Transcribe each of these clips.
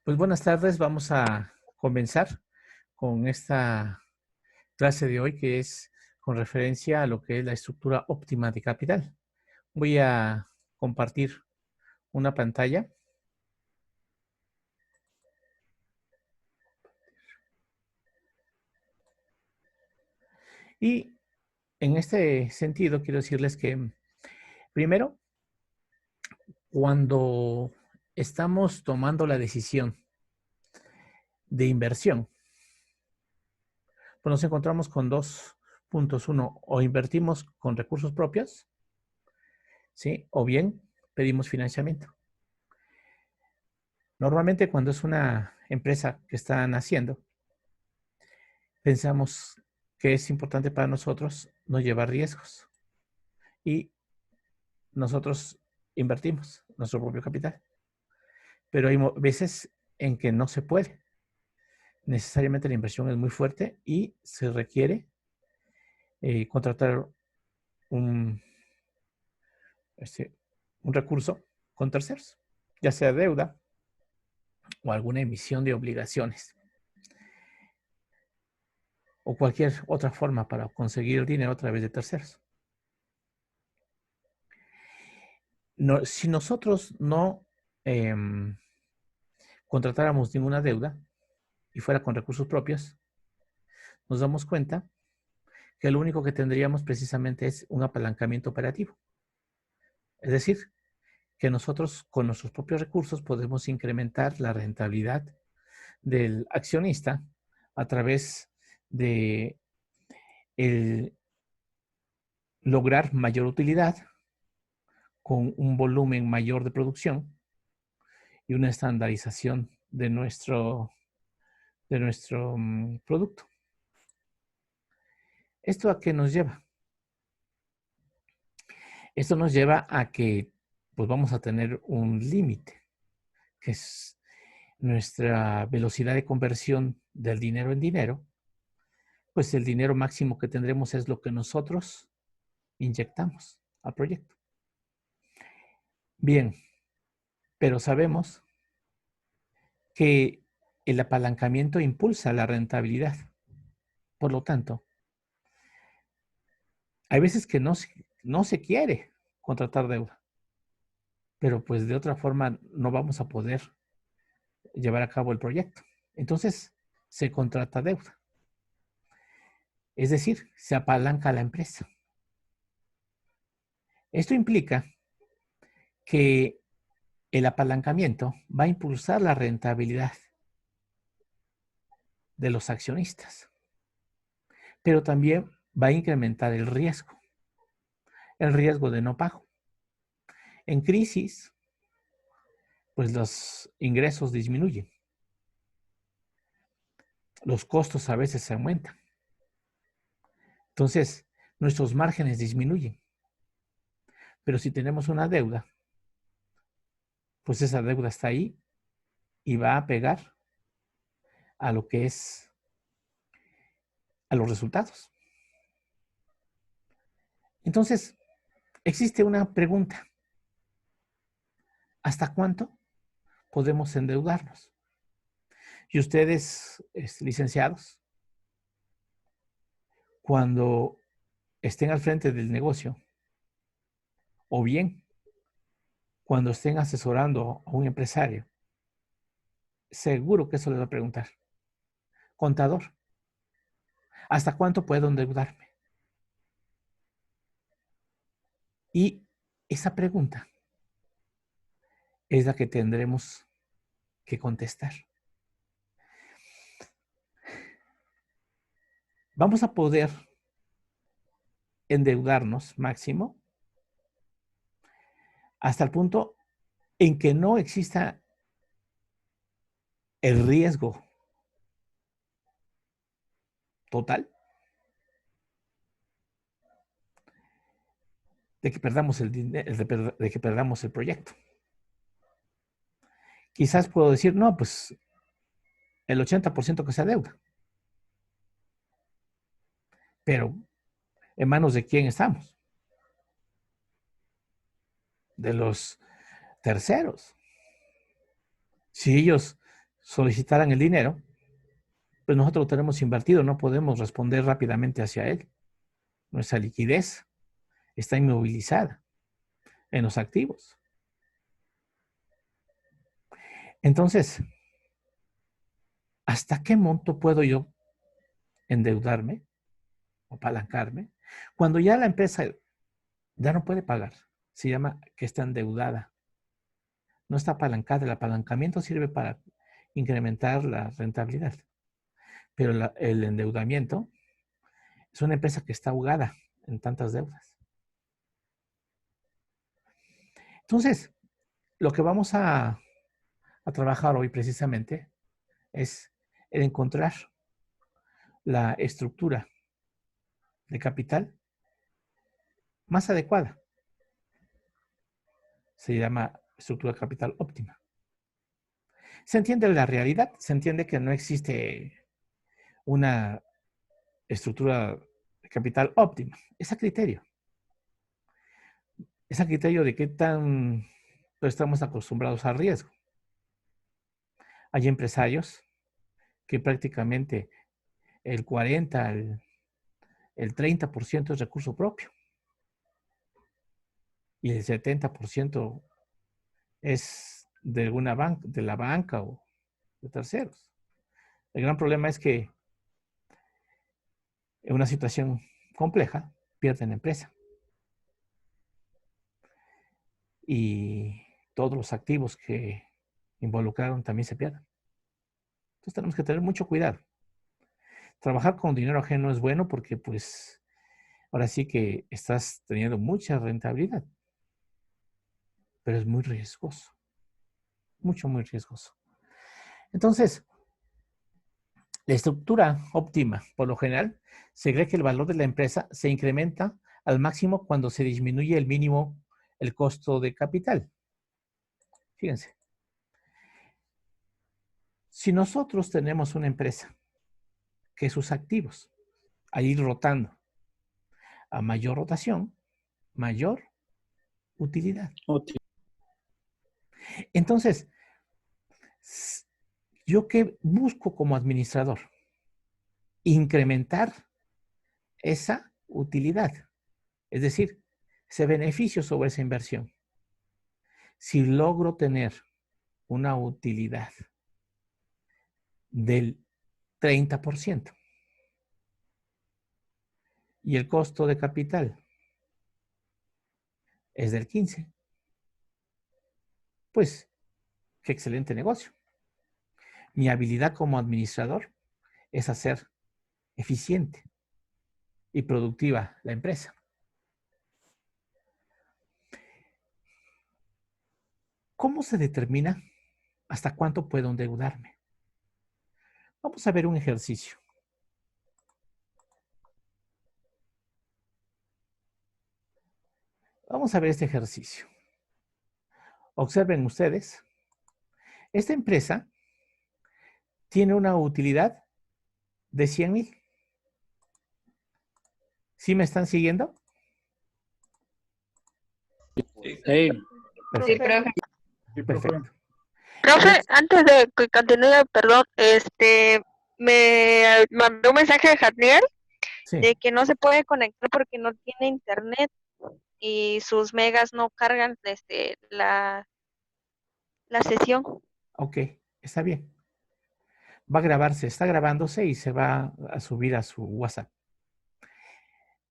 Pues buenas tardes, vamos a comenzar con esta clase de hoy que es con referencia a lo que es la estructura óptima de capital. Voy a compartir una pantalla y en este sentido quiero decirles que primero, cuando estamos tomando la decisión de inversión, pues nos encontramos con dos puntos. Uno, o invertimos con recursos propios, ¿sí? O bien pedimos financiamiento. Normalmente cuando es una empresa que está naciendo, pensamos que es importante para nosotros no llevar riesgos y nosotros invertimos nuestro propio capital. Pero hay veces en que no se puede. Necesariamente la inversión es muy fuerte y se requiere contratar un, este, un recurso con terceros, ya sea deuda o alguna emisión de obligaciones o cualquier otra forma para conseguir el dinero a través de terceros. No, si nosotros no eh, contratáramos ninguna deuda y fuera con recursos propios, nos damos cuenta que lo único que tendríamos precisamente es un apalancamiento operativo. Es decir, que nosotros con nuestros propios recursos podemos incrementar la rentabilidad del accionista a través de lograr mayor utilidad con un volumen mayor de producción y una estandarización de nuestro producto. ¿Esto a qué nos lleva? Esto nos lleva a que pues vamos a tener un límite, que es nuestra velocidad de conversión del dinero en dinero. Pues el dinero máximo que tendremos es lo que nosotros inyectamos al proyecto. Bien, pero sabemos que el apalancamiento impulsa la rentabilidad. Por lo tanto, hay veces que no se quiere contratar deuda, pero pues de otra forma no vamos a poder llevar a cabo el proyecto. Entonces, se contrata deuda. Es decir, se apalanca la empresa. Esto implica que el apalancamiento va a impulsar la rentabilidad de los accionistas, pero también va a incrementar el riesgo de no pago. En crisis, pues los ingresos disminuyen, los costos a veces se aumentan. Entonces, nuestros márgenes disminuyen. Pero si tenemos una deuda, pues esa deuda está ahí y va a pegar a lo que es a los resultados. Entonces, existe una pregunta. ¿Hasta cuánto podemos endeudarnos? Y ustedes, licenciados, cuando estén al frente del negocio, o bien cuando estén asesorando a un empresario, seguro que eso les va a preguntar. Contador, ¿hasta cuánto puedo endeudarme? Y esa pregunta es la que tendremos que contestar. Vamos a poder endeudarnos máximo hasta el punto en que no exista el riesgo total de que perdamos el dinero, de que perdamos el proyecto. Quizás puedo decir, no, pues el 80% que sea deuda. Pero, ¿en manos de quién estamos? De los terceros. Si ellos solicitaran el dinero, pues nosotros lo tenemos invertido, no podemos responder rápidamente hacia él. Nuestra liquidez está inmovilizada en los activos. Entonces, ¿hasta qué monto puedo yo endeudarme o apalancarme? Cuando ya la empresa ya no puede pagar, se llama que está endeudada. No está apalancada. El apalancamiento sirve para incrementar la rentabilidad. Pero el endeudamiento es una empresa que está ahogada en tantas deudas. Entonces, lo que vamos a trabajar hoy precisamente es el encontrar la estructura de capital más adecuada. Se llama estructura de capital óptima. Se entiende la realidad, se entiende que no existe una estructura de capital óptima. Es a criterio. Es a criterio de qué tan estamos acostumbrados al riesgo. Hay empresarios que prácticamente el 40, el 30% es recurso propio y el 70% es de alguna banca, de la banca o de terceros. El gran problema es que en una situación compleja pierden la empresa y todos los activos que involucraron también se pierden. Entonces tenemos que tener mucho cuidado. Trabajar con dinero ajeno es bueno porque pues ahora sí que estás teniendo mucha rentabilidad, pero es muy riesgoso, mucho, muy riesgoso. Entonces, la estructura óptima, por lo general, se cree que el valor de la empresa se incrementa al máximo cuando se disminuye el mínimo el costo de capital. Fíjense, si nosotros tenemos una empresa que sus activos a ir rotando a mayor rotación, mayor utilidad. Entonces, ¿yo qué busco como administrador? Incrementar esa utilidad, es decir, ese beneficio sobre esa inversión. Si logro tener una utilidad del 30% y el costo de capital es del 15%, pues qué excelente negocio. Mi habilidad como administrador es hacer eficiente y productiva la empresa. ¿Cómo se determina hasta cuánto puedo endeudarme? Vamos a ver un ejercicio. Vamos a ver este ejercicio. Observen ustedes. Esta empresa tiene una utilidad de 100,000. ¿Sí me están siguiendo? Sí. Sí, profe. Perfecto. Profe, antes de que continúe, perdón, me mandó un mensaje de Jatniel Sí. de que no se puede conectar porque no tiene internet y sus megas no cargan la sesión. Ok, está bien. Va a grabarse, está grabándose y se va a subir a su WhatsApp.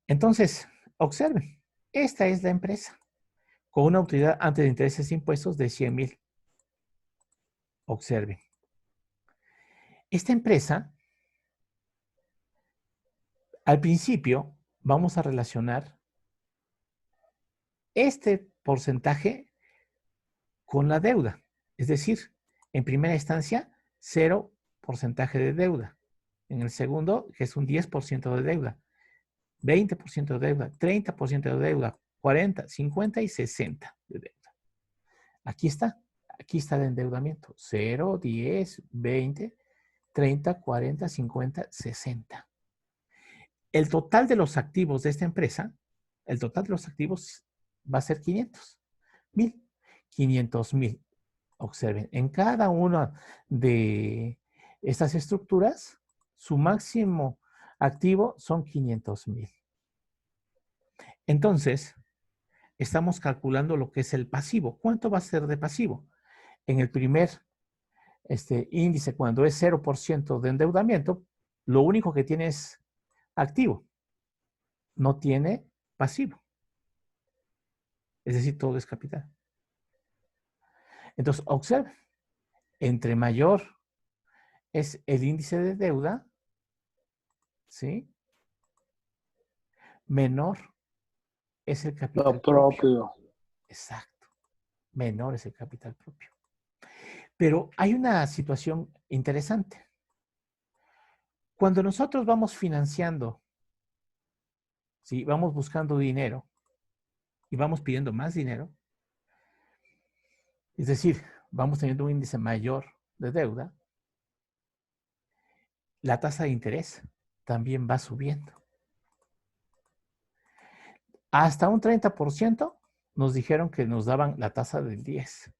Entonces, observen, esta es la empresa con una utilidad antes de intereses e impuestos de 100,000. Observen. Esta empresa, al principio, vamos a relacionar este porcentaje con la deuda. Es decir, en primera instancia, 0% de deuda. En el segundo, que es un 10% de deuda. 20% de deuda, 30% de deuda, 40, 50 y 60 de deuda. Aquí está el endeudamiento. 0, 10, 20, 30, 40, 50, 60. El total de los activos de esta empresa, el total de los activos va a ser 500,000. 500,000 Observen, en cada una de estas estructuras, su máximo activo son 500,000. Entonces, estamos calculando lo que es el pasivo. ¿Cuánto va a ser de pasivo? En el primer índice, cuando es 0% de endeudamiento, lo único que tiene es activo, no tiene pasivo. Es decir, todo es capital. Entonces, observen, entre mayor es el índice de deuda, ¿sí? Menor es el capital propio. Exacto. Menor es el capital propio. Pero hay una situación interesante. Cuando nosotros vamos financiando, ¿sí? Vamos buscando dinero y vamos pidiendo más dinero, es decir, vamos teniendo un índice mayor de deuda, la tasa de interés también va subiendo. Hasta un 30% nos dijeron que nos daban la tasa del 10,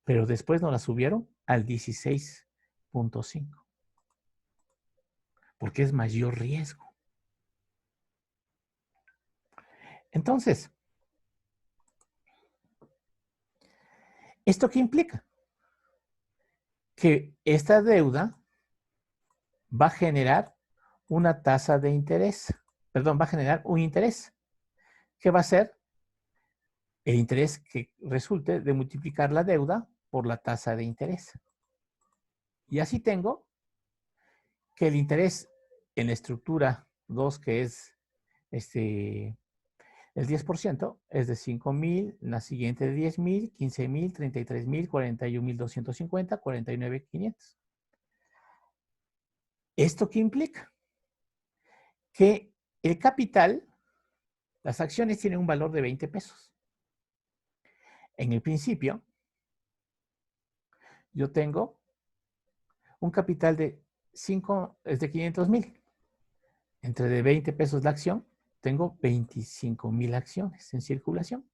pero después nos la subieron al 16.5, porque es mayor riesgo. Entonces, ¿esto qué implica? Que esta deuda va a generar una tasa de interés, perdón, va a generar un interés, que va a ser el interés que resulte de multiplicar la deuda por la tasa de interés. Y así tengo que el interés en la estructura 2, que es el 10%, es de 5,000, la siguiente de 10,000, 15,000, 33,000, 41,250, 49,500. ¿Esto qué implica? Que el capital, las acciones tienen un valor de 20 pesos. En el principio, yo tengo un capital de 500,000. Entre de 20 pesos la acción, tengo 25,000 acciones en circulación.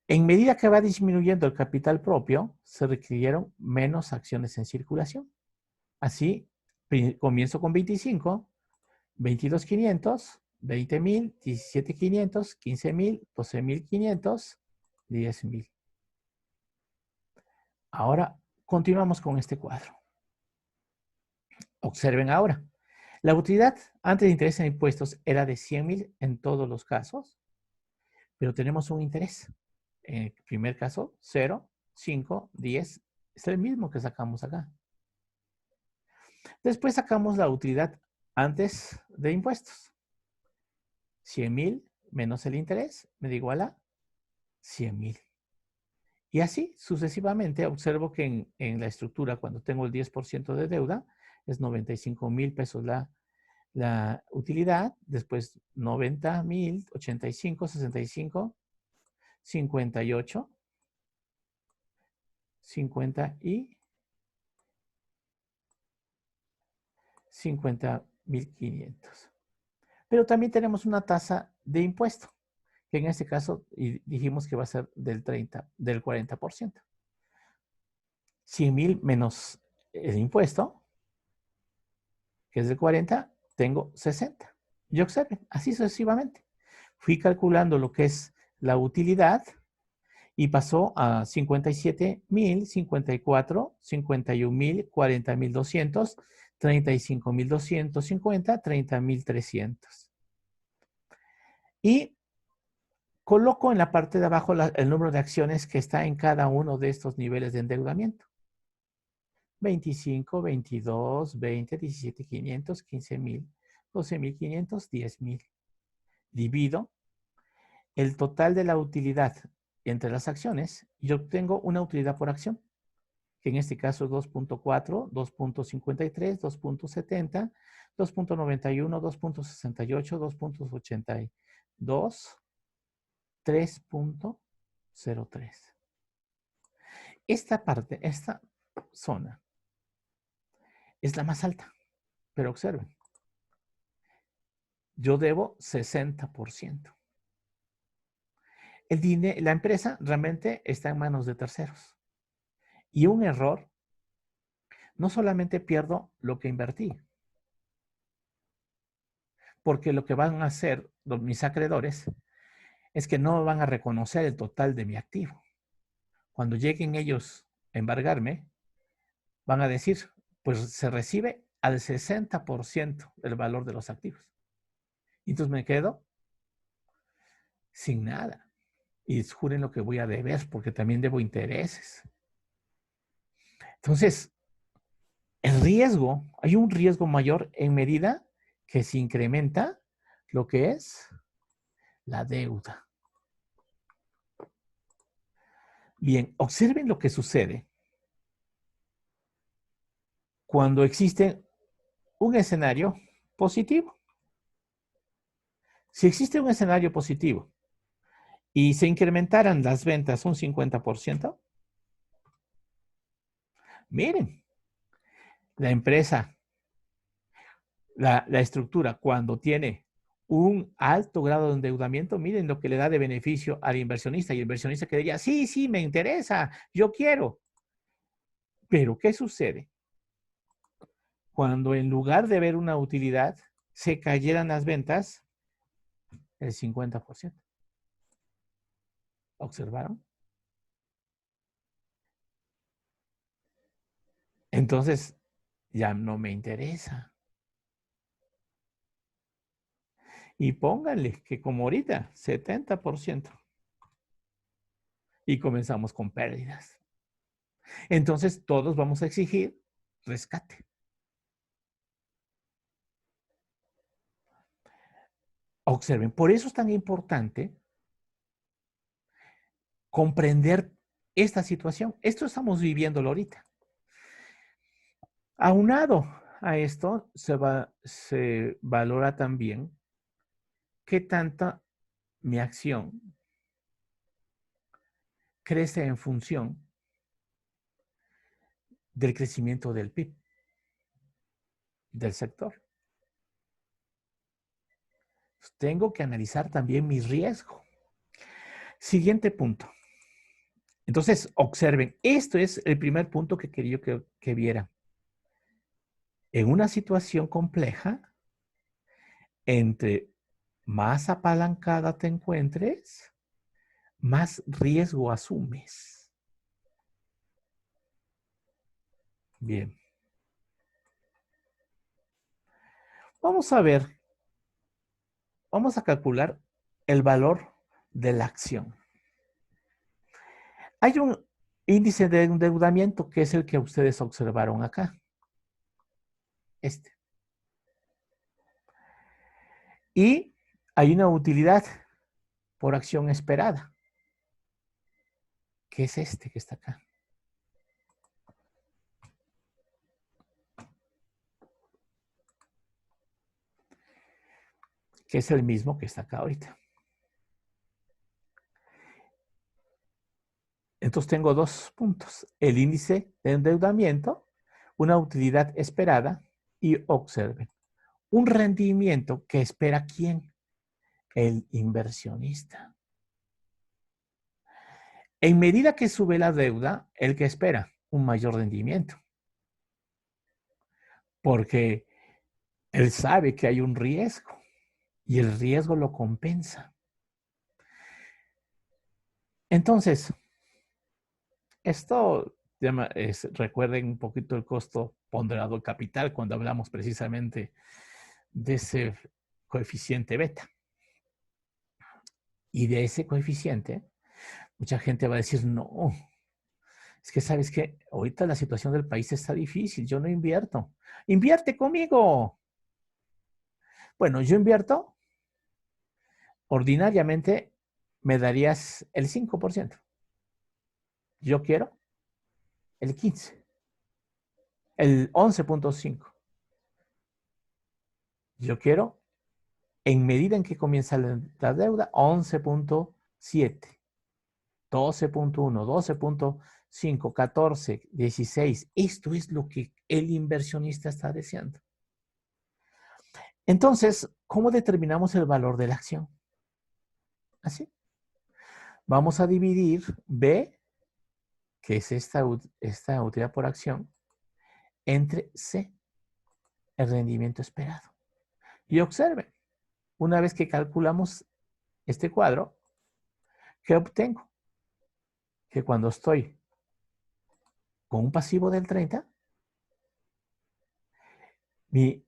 En medida que va disminuyendo el capital propio, se requirieron menos acciones en circulación. Así, comienzo con 25, 22,500, 20,000, 17,500, 15,000, 12,500, 10,000. Ahora, continuamos con este cuadro. Observen ahora. La utilidad antes de interés en impuestos era de 100,000 en todos los casos, pero tenemos un interés. En el primer caso, 0, 5, 10, es el mismo que sacamos acá. Después sacamos la utilidad antes de impuestos. 100,000 menos el interés me da igual a 100,000. Y así sucesivamente observo que en la estructura, cuando tengo el 10% de deuda, es 95,000 pesos la utilidad, después 90,000, 85, 65, 58, 50 y 50,500. Pero también tenemos una tasa de impuesto, que en este caso dijimos que va a ser del 40%. 100,000 menos el impuesto, que es del 40, tengo 60. Y observen, así sucesivamente. Fui calculando lo que es la utilidad y pasó a 57,000, 54, 51,000, 40,200, 35,250, 30,300. Y coloco en la parte de abajo el número de acciones que está en cada uno de estos niveles de endeudamiento. 25, 22, 20, 17,500, 15,000, 12,500, 10,000. Divido el total de la utilidad entre las acciones y obtengo una utilidad por acción, que en este caso es 2.4, 2.53, 2.70, 2.91, 2.68, 2.82, 3.03. Esta parte, esta zona, es la más alta. Pero observen, yo debo 60%. la empresa realmente está en manos de terceros. Y un error, no solamente pierdo lo que invertí, porque lo que van a hacer mis acreedores es que no van a reconocer el total de mi activo. Cuando lleguen ellos a embargarme, van a decir, pues se recibe al 60% del valor de los activos. Y entonces me quedo sin nada. Y juren lo que voy a deber, porque también debo intereses. Entonces, el riesgo, hay un riesgo mayor en medida que se incrementa lo que es la deuda. Bien, observen lo que sucede cuando existe un escenario positivo. Si existe un escenario positivo y se incrementaran las ventas un 50%, miren, la empresa, la estructura, cuando tiene un alto grado de endeudamiento, miren lo que le da de beneficio al inversionista. Y el inversionista que diría, sí, sí, me interesa, yo quiero. Pero, ¿qué sucede? Cuando en lugar de ver una utilidad, se cayeran las ventas el 50%. ¿Observaron? Entonces, ya no me interesa. Y pónganle que como ahorita, 70%. Y comenzamos con pérdidas. Entonces, todos vamos a exigir rescate. Observen, por eso es tan importante comprender esta situación. Esto estamos viviéndolo ahorita. Aunado a esto, se valora también qué tanta mi acción crece en función del crecimiento del PIB, del sector. Tengo que analizar también mi riesgo. Siguiente punto. Entonces, observen, esto es el primer punto que quería que vieran. En una situación compleja, entre más apalancada te encuentres, más riesgo asumes. Bien. Vamos a ver, vamos a calcular el valor de la acción. Hay un índice de endeudamiento que es el que ustedes observaron acá. Este. Y hay una utilidad por acción esperada, que es este que está acá. Que es el mismo que está acá ahorita. Entonces tengo dos puntos. El índice de endeudamiento, una utilidad esperada y observen. Un rendimiento que espera ¿quién? El inversionista. En medida que sube la deuda, el que espera un mayor rendimiento. Porque él sabe que hay un riesgo y el riesgo lo compensa. Entonces, esto recuerden un poquito el costo ponderado del capital cuando hablamos precisamente de ese coeficiente beta. Y de ese coeficiente, mucha gente va a decir, no, es que sabes que ahorita la situación del país está difícil, yo no invierto. Invierte conmigo. Bueno, yo invierto, ordinariamente me darías el 5%. Yo quiero el 15%, el 11.5%. Yo quiero, en medida en que comienza la deuda, 11.7, 12.1, 12.5, 14, 16. Esto es lo que el inversionista está deseando. Entonces, ¿cómo determinamos el valor de la acción? Así. Vamos a dividir B, que es esta utilidad por acción, entre C, el rendimiento esperado. Y observen, una vez que calculamos este cuadro, ¿qué obtengo? Que cuando estoy con un pasivo del 30, mi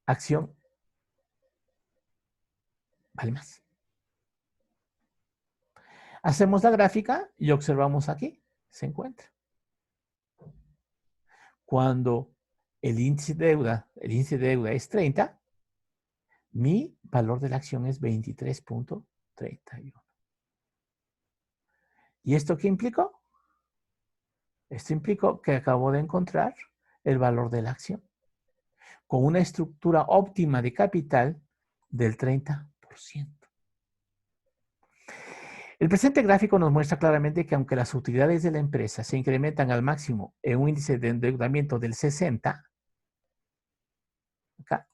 acción vale más. Hacemos la gráfica y observamos aquí, se encuentra. Cuando el índice de deuda es 30, mi valor de la acción es 23.31. ¿Y esto qué implicó? Esto implicó que acabo de encontrar el valor de la acción con una estructura óptima de capital del 30%. El presente gráfico nos muestra claramente que aunque las utilidades de la empresa se incrementan al máximo en un índice de endeudamiento del 60, acá,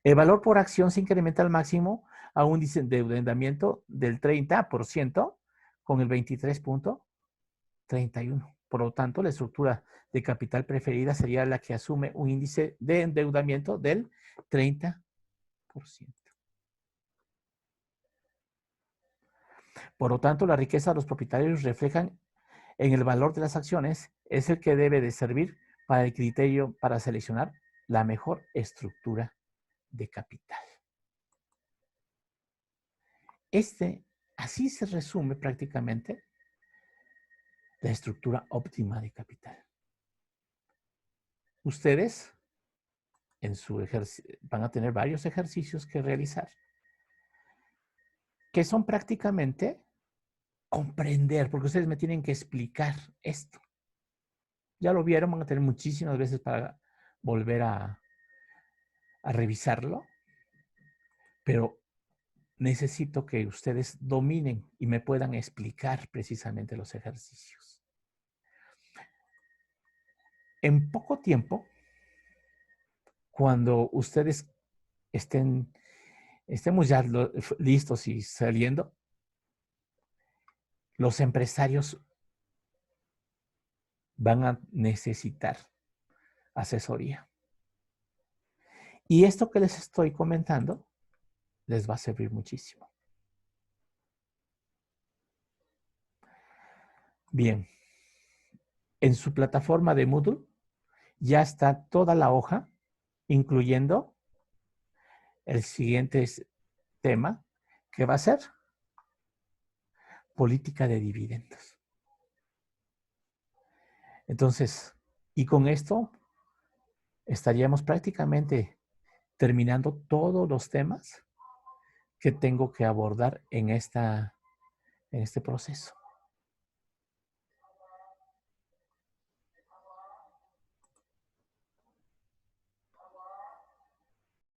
el valor por acción se incrementa al máximo a un índice de endeudamiento del 30% con el 23.31. Por lo tanto, la estructura de capital preferida sería la que asume un índice de endeudamiento del 30%. Por lo tanto, la riqueza de los propietarios reflejan en el valor de las acciones, es el que debe de servir para el criterio para seleccionar la mejor estructura de capital. Así se resume prácticamente la estructura óptima de capital. Ustedes van a tener varios ejercicios que realizar, que son prácticamente comprender, porque ustedes me tienen que explicar esto. Ya lo vieron, van a tener muchísimas veces para volver a revisarlo, pero necesito que ustedes dominen y me puedan explicar precisamente los ejercicios. En poco tiempo, cuando ustedes estemos ya listos y saliendo, los empresarios van a necesitar asesoría. Y esto que les estoy comentando les va a servir muchísimo. Bien, en su plataforma de Moodle ya está toda la hoja, incluyendo el siguiente tema, que va a ser política de dividendos. Entonces, y con esto estaríamos prácticamente terminando todos los temas que tengo que abordar en este proceso.